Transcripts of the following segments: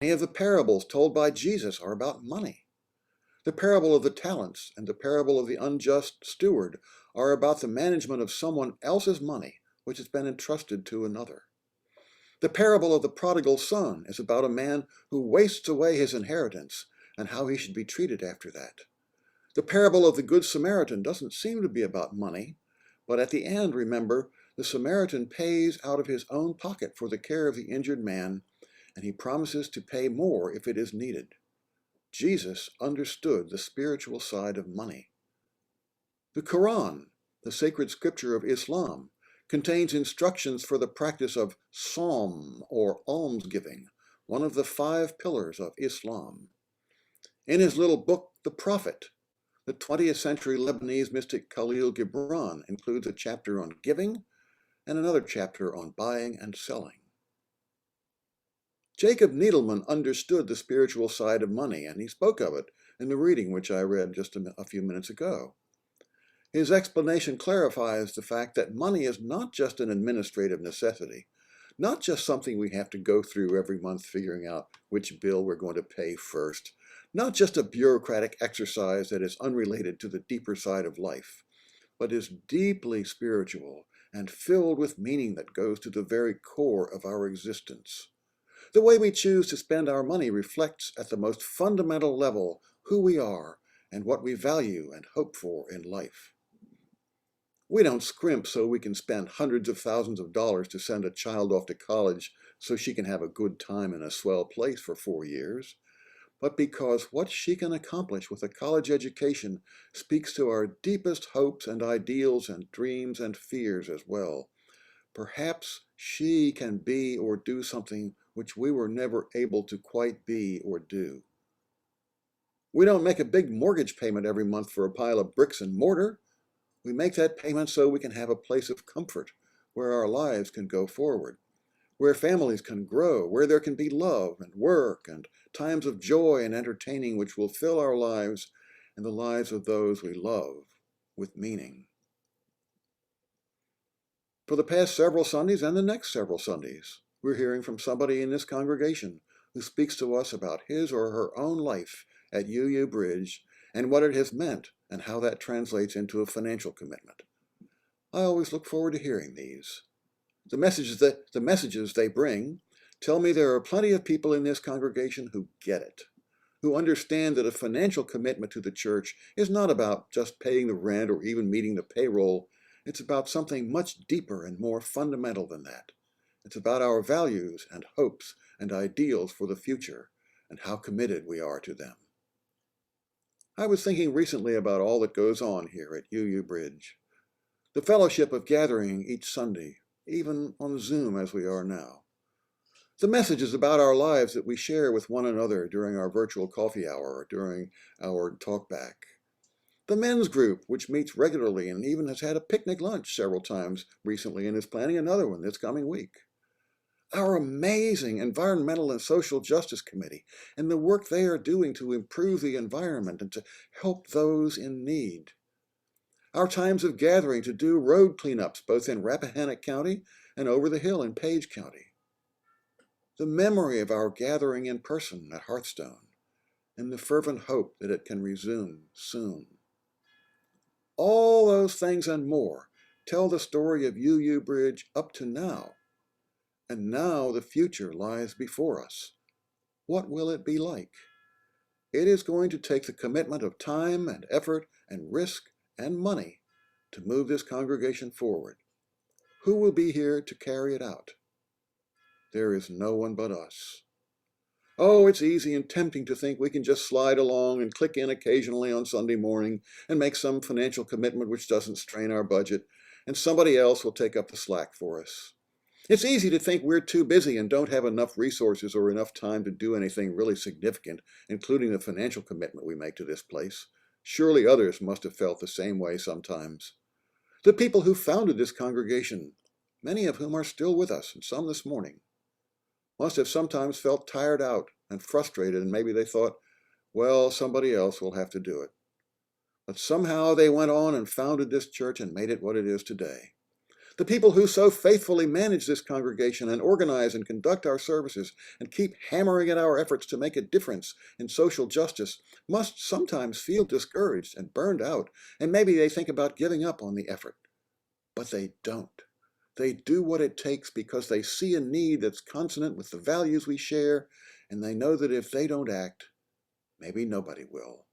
of the parables told by Jesus are about money. The parable of the talents and the parable of the unjust steward are about the management of someone else's money, which has been entrusted to another. The parable of the prodigal son is about a man who wastes away his inheritance and how he should be treated after that. The parable of the Good Samaritan doesn't seem to be about money, but at the end, remember, the Samaritan pays out of his own pocket for the care of the injured man, and he promises to pay more if it is needed. Jesus understood the spiritual side of money. The Quran, the sacred scripture of Islam, contains instructions for the practice of Sawm, or almsgiving, one of the 5 pillars of Islam. In his little book, The Prophet, the 20th century Lebanese mystic Khalil Gibran includes a chapter on giving and another chapter on buying and selling. Jacob Needleman understood the spiritual side of money, and he spoke of it in the reading which I read just a few minutes ago. His explanation clarifies the fact that money is not just an administrative necessity, not just something we have to go through every month figuring out which bill we're going to pay first, not just a bureaucratic exercise that is unrelated to the deeper side of life, but is deeply spiritual and filled with meaning that goes to the very core of our existence. The way we choose to spend our money reflects at the most fundamental level who we are and what we value and hope for in life. We don't scrimp so we can spend hundreds of thousands of dollars to send a child off to college so she can have a good time in a swell place for 4 years, but because what she can accomplish with a college education speaks to our deepest hopes and ideals and dreams and fears as well. Perhaps she can be or do something which we were never able to quite be or do. We don't make a big mortgage payment every month for a pile of bricks and mortar. We make that payment so we can have a place of comfort where our lives can go forward, where families can grow, where there can be love and work and times of joy and entertaining which will fill our lives and the lives of those we love with meaning. For the past several Sundays and the next several Sundays, we're hearing from somebody in this congregation who speaks to us about his or her own life at UUBRidge and what it has meant and how that translates into a financial commitment. I always look forward to hearing these. The messages they bring tell me there are plenty of people in this congregation who get it, who understand that a financial commitment to the church is not about just paying the rent or even meeting the payroll. It's about something much deeper and more fundamental than that. It's about our values and hopes and ideals for the future and how committed we are to them. I was thinking recently about all that goes on here at UUBRidge. The fellowship of gathering each Sunday, even on Zoom as we are now. The messages about our lives that we share with one another during our virtual coffee hour or during our talkback. The men's group, which meets regularly and even has had a picnic lunch several times recently and is planning another one this coming week. Our amazing Environmental and Social Justice Committee and the work they are doing to improve the environment and to help those in need. Our times of gathering to do road cleanups both in Rappahannock County and over the hill in Page County. The memory of our gathering in person at Hearthstone and the fervent hope that it can resume soon. All those things and more tell the story of UUBRidge up to now. And now the future lies before us. What will it be like? It is going to take the commitment of time and effort and risk and money to move this congregation forward. Who will be here to carry it out? There is no one but us. Oh, it's easy and tempting to think we can just slide along and click in occasionally on Sunday morning and make some financial commitment which doesn't strain our budget, and somebody else will take up the slack for us. It's easy to think we're too busy and don't have enough resources or enough time to do anything really significant, including the financial commitment we make to this place. Surely others must have felt the same way sometimes. The people who founded this congregation, many of whom are still with us and some this morning, must have sometimes felt tired out and frustrated, and maybe they thought, well, somebody else will have to do it. But somehow they went on and founded this church and made it what it is today. The people who so faithfully manage this congregation and organize and conduct our services and keep hammering at our efforts to make a difference in social justice must sometimes feel discouraged and burned out, and maybe they think about giving up on the effort. But they don't. They do what it takes because they see a need that's consonant with the values we share, and they know that if they don't act, maybe nobody will.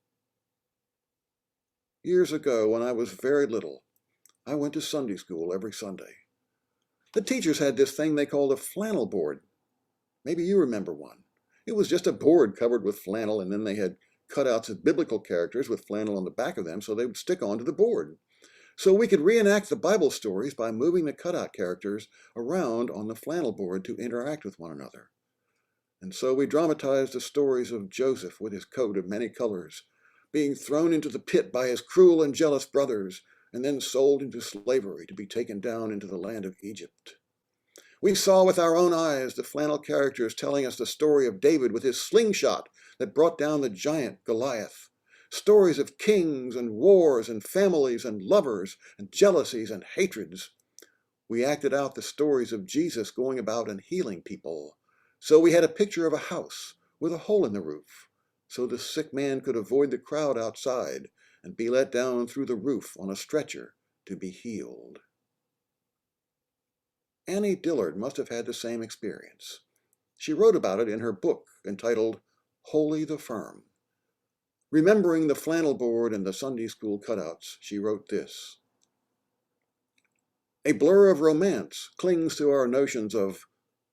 Years ago, when I was very little, I went to Sunday school every Sunday. The teachers had this thing they called a flannel board. Maybe you remember one. It was just a board covered with flannel, and then they had cutouts of biblical characters with flannel on the back of them so they would stick onto the board. So we could reenact the Bible stories by moving the cutout characters around on the flannel board to interact with one another. And so we dramatized the stories of Joseph with his coat of many colors, being thrown into the pit by his cruel and jealous brothers, and then sold into slavery to be taken down into the land of Egypt. We saw with our own eyes the flannel characters telling us the story of David with his slingshot that brought down the giant Goliath. Stories of kings and wars and families and lovers and jealousies and hatreds. We acted out the stories of Jesus going about and healing people. So we had a picture of a house with a hole in the roof, so the sick man could avoid the crowd outside and be let down through the roof on a stretcher to be healed. Annie Dillard must have had the same experience. She wrote about it in her book entitled Holy the Firm. Remembering the flannel board and the Sunday school cutouts, she wrote this: "A blur of romance clings to our notions of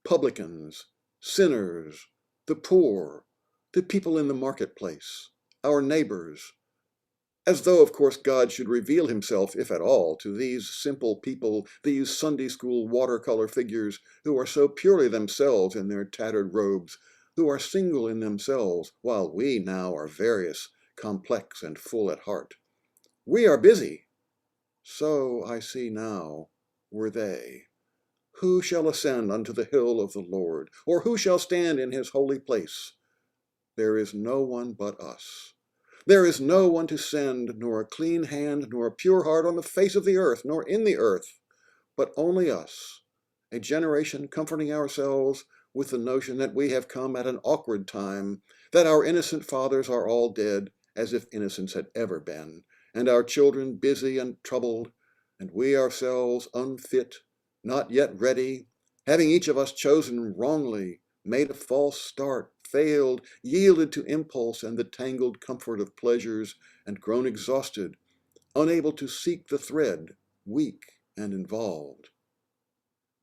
publicans, sinners, the poor, the people in the marketplace, our neighbors, as though, of course, God should reveal himself, if at all, to these simple people, these Sunday school watercolor figures who are so purely themselves in their tattered robes, who are single in themselves, while we now are various, complex, and full at heart. We are busy. So, I see now, were they. Who shall ascend unto the hill of the Lord? Or who shall stand in his holy place? There is no one but us. There is no one to send, nor a clean hand, nor a pure heart on the face of the earth, nor in the earth, but only us, a generation comforting ourselves with the notion that we have come at an awkward time, that our innocent fathers are all dead, as if innocence had ever been, and our children busy and troubled, and we ourselves unfit, not yet ready, having each of us chosen wrongly, made a false start, failed, yielded to impulse and the tangled comfort of pleasures, and grown exhausted, unable to seek the thread, weak and involved.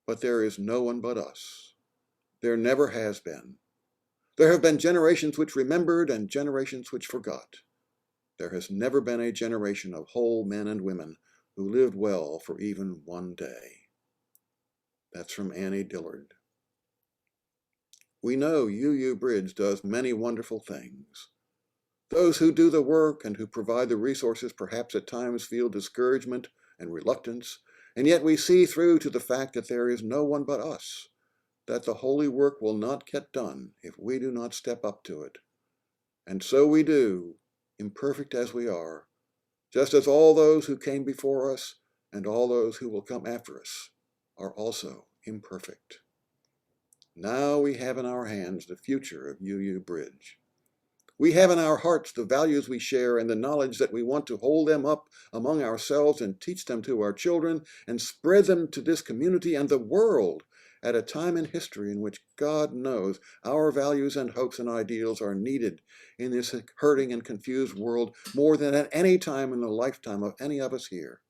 But there is no one but us. There never has been. There have been generations which remembered and generations which forgot. There has never been a generation of whole men and women who lived well for even one day." That's from Annie Dillard. We know UUBRidge does many wonderful things. Those who do the work and who provide the resources perhaps at times feel discouragement and reluctance, and yet we see through to the fact that there is no one but us, that the holy work will not get done if we do not step up to it. And so we do, imperfect as we are, just as all those who came before us and all those who will come after us are also imperfect. Now we have in our hands the future of UUBRidge. We have in our hearts the values we share and the knowledge that we want to hold them up among ourselves and teach them to our children and spread them to this community and the world at a time in history in which God knows our values and hopes and ideals are needed in this hurting and confused world more than at any time in the lifetime of any of us here.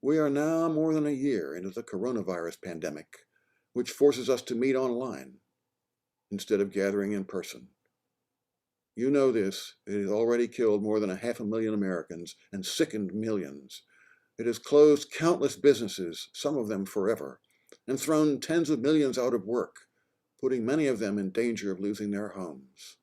We are now more than a year into the coronavirus pandemic, which forces us to meet online instead of gathering in person. You know this, it has already killed more than 500,000 Americans and sickened millions. It has closed countless businesses, some of them forever, and thrown tens of millions out of work, putting many of them in danger of losing their homes.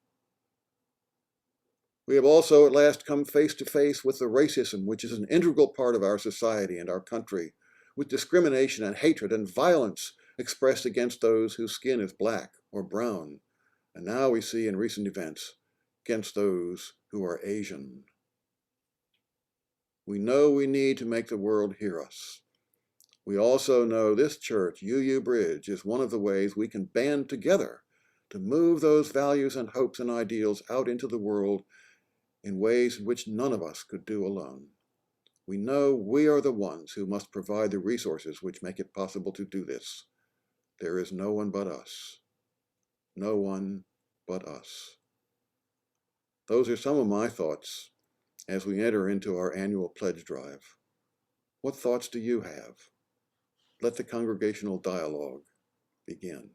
We have also at last come face to face with the racism which is an integral part of our society and our country, with discrimination and hatred and violence expressed against those whose skin is black or brown, and now we see in recent events against those who are Asian. We know we need to make the world hear us. We also know this church, UUBRidge, is one of the ways we can band together to move those values and hopes and ideals out into the world in ways in which none of us could do alone. We know we are the ones who must provide the resources which make it possible to do this. There is no one but us. No one but us. Those are some of my thoughts as we enter into our annual pledge drive. What thoughts do you have? Let the congregational dialogue begin.